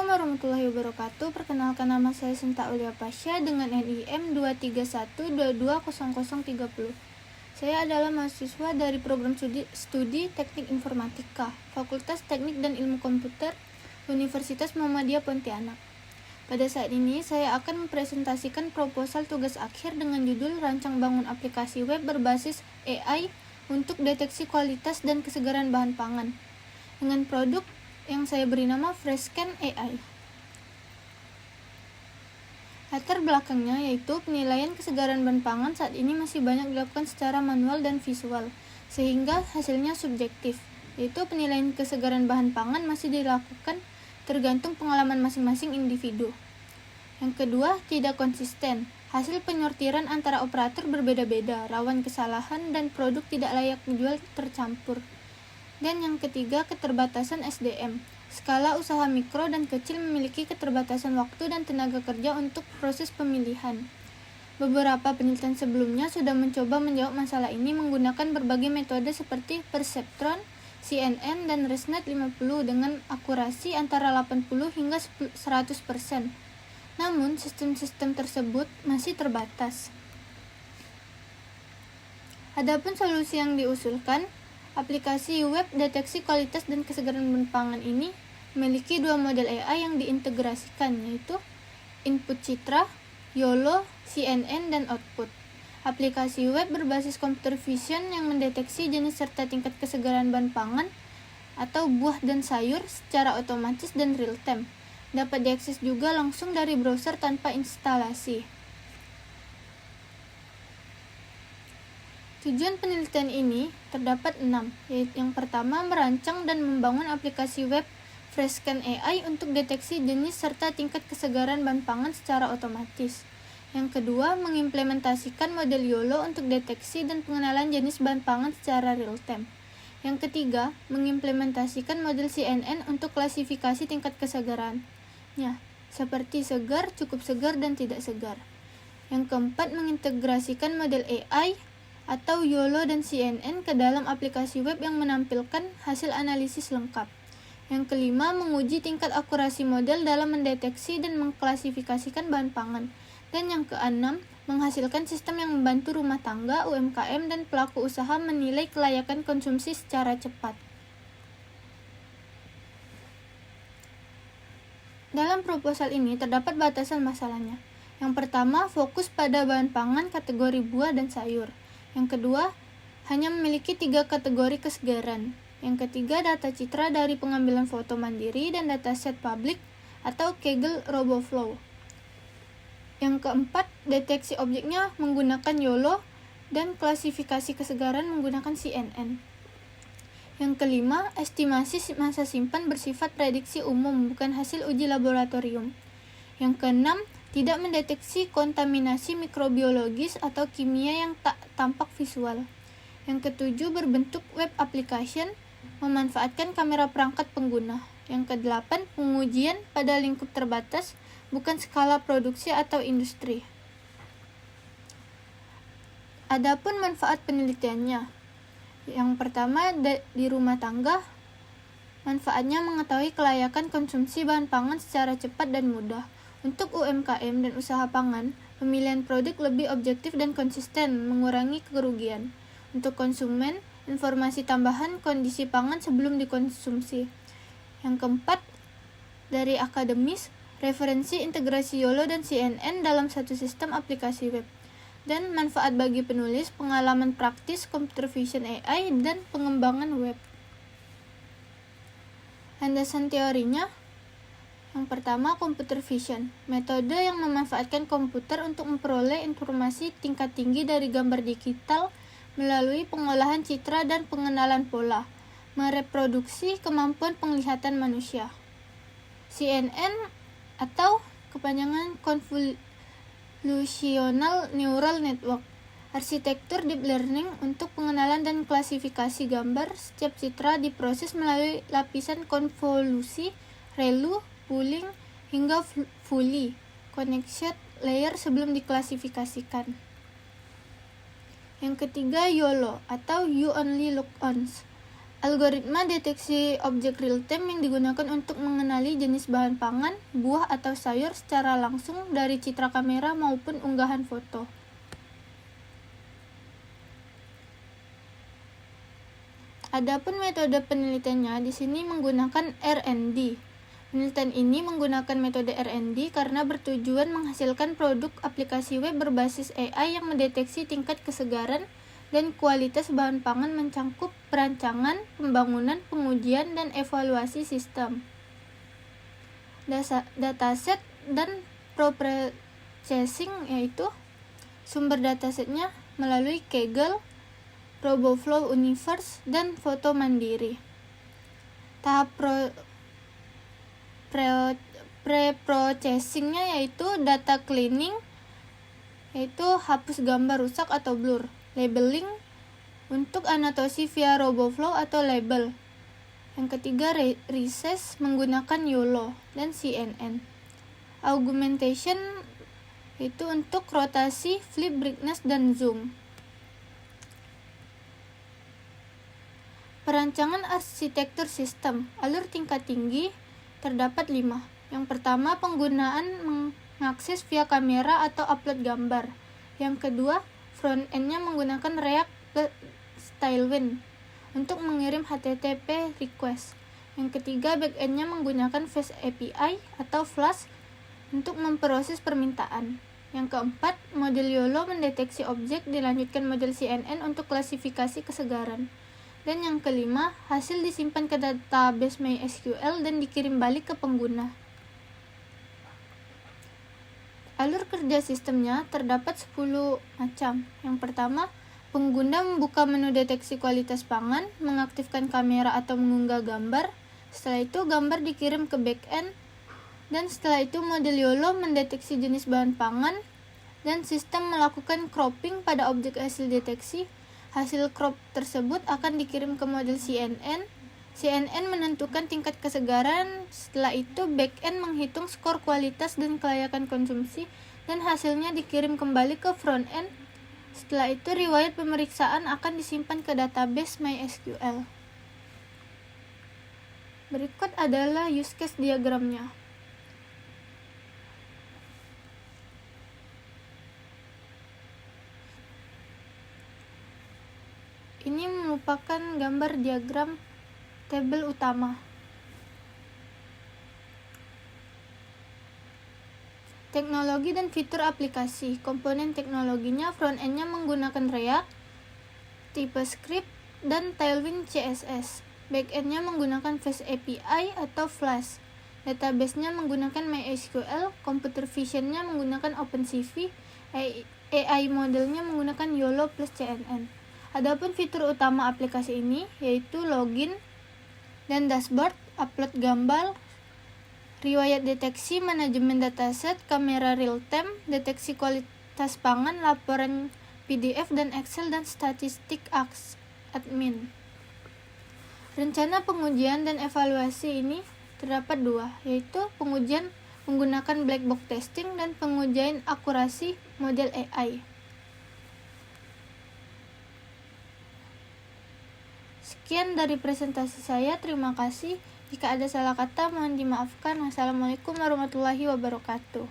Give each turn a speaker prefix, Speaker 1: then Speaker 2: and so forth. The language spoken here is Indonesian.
Speaker 1: Assalamualaikum warahmatullahi wabarakatuh. Perkenalkan, nama saya Sinta Aulia Pasha dengan NIM 231220030. Saya adalah mahasiswa dari program studi Teknik Informatika, Fakultas Teknik dan Ilmu Komputer, Universitas Muhammadiyah Pontianak. Pada saat ini, saya akan mempresentasikan proposal tugas akhir dengan judul Rancang Bangun Aplikasi Web Berbasis AI untuk Deteksi Kualitas dan Kesegaran Bahan Pangan, dengan produk yang saya beri nama Freshscan AI. Latar belakangnya yaitu penilaian kesegaran bahan pangan saat ini masih banyak dilakukan secara manual dan visual, sehingga hasilnya subjektif, yaitu penilaian kesegaran bahan pangan masih dilakukan tergantung pengalaman masing-masing individu. Yang kedua, tidak konsisten. Hasil penyortiran antara operator berbeda-beda, rawan kesalahan, dan produk tidak layak dijual tercampur. Dan yang ketiga, keterbatasan SDM. Skala usaha mikro dan kecil memiliki keterbatasan waktu dan tenaga kerja untuk proses pemilihan. Beberapa penelitian sebelumnya sudah mencoba menjawab masalah ini menggunakan berbagai metode seperti Perceptron, CNN, dan ResNet 50 dengan akurasi antara 80 hingga 100%. Namun, sistem-sistem tersebut masih terbatas. Adapun solusi yang diusulkan, aplikasi web deteksi kualitas dan kesegaran bahan pangan ini memiliki dua model AI yang diintegrasikan, yaitu input citra, YOLO, CNN, dan output. Aplikasi web berbasis computer vision yang mendeteksi jenis serta tingkat kesegaran bahan pangan atau buah dan sayur secara otomatis dan real time. Dapat diakses juga langsung dari browser tanpa instalasi. Tujuan penelitian ini terdapat 6, yaitu yang pertama, merancang dan membangun aplikasi web Freshscan AI untuk deteksi jenis serta tingkat kesegaran bahan pangan secara otomatis. Yang kedua, mengimplementasikan model YOLO untuk deteksi dan pengenalan jenis bahan pangan secara real time. Yang ketiga, mengimplementasikan model CNN untuk klasifikasi tingkat kesegarannya, seperti segar, cukup segar, dan tidak segar. Yang keempat, mengintegrasikan model AI atau YOLO dan CNN ke dalam aplikasi web yang menampilkan hasil analisis lengkap. Yang kelima, menguji tingkat akurasi model dalam mendeteksi dan mengklasifikasikan bahan pangan. Dan yang keenam, menghasilkan sistem yang membantu rumah tangga, UMKM, dan pelaku usaha menilai kelayakan konsumsi secara cepat. Dalam proposal ini terdapat batasan masalahnya. Yang pertama, fokus pada bahan pangan kategori buah dan sayur. Yang kedua, hanya memiliki 3 kategori kesegaran. Yang ketiga, data citra dari pengambilan foto mandiri dan dataset publik atau Kaggle RoboFlow. Yang keempat, deteksi objeknya menggunakan YOLO dan klasifikasi kesegaran menggunakan CNN. Yang kelima, estimasi masa simpan bersifat prediksi umum, bukan hasil uji laboratorium. Yang keenam, tidak mendeteksi kontaminasi mikrobiologis atau kimia yang tak tampak visual. Yang ketujuh, berbentuk web application, memanfaatkan kamera perangkat pengguna. Yang kedelapan, pengujian pada lingkup terbatas, bukan skala produksi atau industri. Adapun manfaat penelitiannya. Yang pertama, di rumah tangga, manfaatnya mengetahui kelayakan konsumsi bahan pangan secara cepat dan mudah. Untuk UMKM dan usaha pangan, pemilihan produk lebih objektif dan konsisten, mengurangi kerugian. Untuk konsumen, informasi tambahan kondisi pangan sebelum dikonsumsi. Yang keempat, dari akademis, referensi integrasi YOLO dan CNN dalam satu sistem aplikasi web. Dan manfaat bagi penulis, pengalaman praktis computer vision AI, dan pengembangan web. Landasan teorinya, yang pertama, computer vision, metode yang memanfaatkan komputer untuk memperoleh informasi tingkat tinggi dari gambar digital melalui pengolahan citra dan pengenalan pola, mereproduksi kemampuan penglihatan manusia. CNN atau kepanjangan Convolutional Neural Network, arsitektur deep learning untuk pengenalan dan klasifikasi gambar. Setiap citra diproses melalui lapisan konvolusi, ReLU, pooling, hingga fully connected layer sebelum diklasifikasikan. Yang ketiga, YOLO atau You Only Look Once, Algoritma deteksi objek real-time yang digunakan untuk mengenali jenis bahan pangan, buah atau sayur secara langsung dari citra kamera maupun unggahan foto. Adapun metode penelitiannya di sini menggunakan R&D. Penelitian ini menggunakan metode R&D karena bertujuan menghasilkan produk aplikasi web berbasis AI yang mendeteksi tingkat kesegaran dan kualitas bahan pangan mencakup perancangan, pembangunan, pengujian, dan evaluasi sistem. Dataset dan processing yaitu sumber datasetnya melalui Kaggle, RoboFlow Universe, dan foto mandiri. Tahap pre-processingnya yaitu data cleaning, yaitu hapus gambar rusak atau blur. Labeling untuk anotasi via RoboFlow atau label. Yang ketiga, resize menggunakan YOLO dan CNN. Augmentation itu untuk rotasi, flip brightness, dan zoom. Perancangan arsitektur sistem alur tingkat tinggi terdapat 5. Yang pertama, penggunaan mengakses via kamera atau upload gambar. Yang kedua, front-end-nya menggunakan React Tailwind untuk mengirim HTTP request. Yang ketiga, back-end-nya menggunakan Fast API atau Flash untuk memproses permintaan. Yang keempat, model YOLO mendeteksi objek, dilanjutkan model CNN untuk klasifikasi kesegaran. Dan yang kelima, hasil disimpan ke database MySQL dan dikirim balik ke pengguna. Alur kerja sistemnya terdapat 10 macam. Yang pertama, pengguna membuka menu deteksi kualitas pangan, mengaktifkan kamera atau mengunggah gambar. Setelah itu gambar dikirim ke backend, dan setelah itu model YOLO mendeteksi jenis bahan pangan, dan sistem melakukan cropping pada objek hasil deteksi. Hasil crop tersebut akan dikirim ke model CNN. CNN menentukan tingkat kesegaran. Setelah itu backend menghitung skor kualitas dan kelayakan konsumsi, dan hasilnya dikirim kembali ke frontend. Setelah itu riwayat pemeriksaan akan disimpan ke database MySQL. Berikut adalah use case diagramnya. Ini merupakan gambar diagram tabel utama. Teknologi dan fitur aplikasi. Komponen teknologinya front-end-nya menggunakan React, TypeScript, dan Tailwind CSS. Back-end-nya menggunakan Fast API atau Flash. Database-nya menggunakan MySQL, Computer Vision-nya menggunakan OpenCV, AI modelnya menggunakan YOLO plus CNN. Adapun fitur utama aplikasi ini yaitu login dan dashboard, upload gambar, riwayat deteksi, manajemen dataset, kamera real time, deteksi kualitas pangan, laporan PDF dan Excel, dan statistik admin. Rencana pengujian dan evaluasi ini terdapat 2, yaitu pengujian menggunakan black box testing dan pengujian akurasi model AI. Sekian dari presentasi saya, terima kasih. Jika ada salah kata mohon dimaafkan. Wassalamualaikum warahmatullahi wabarakatuh.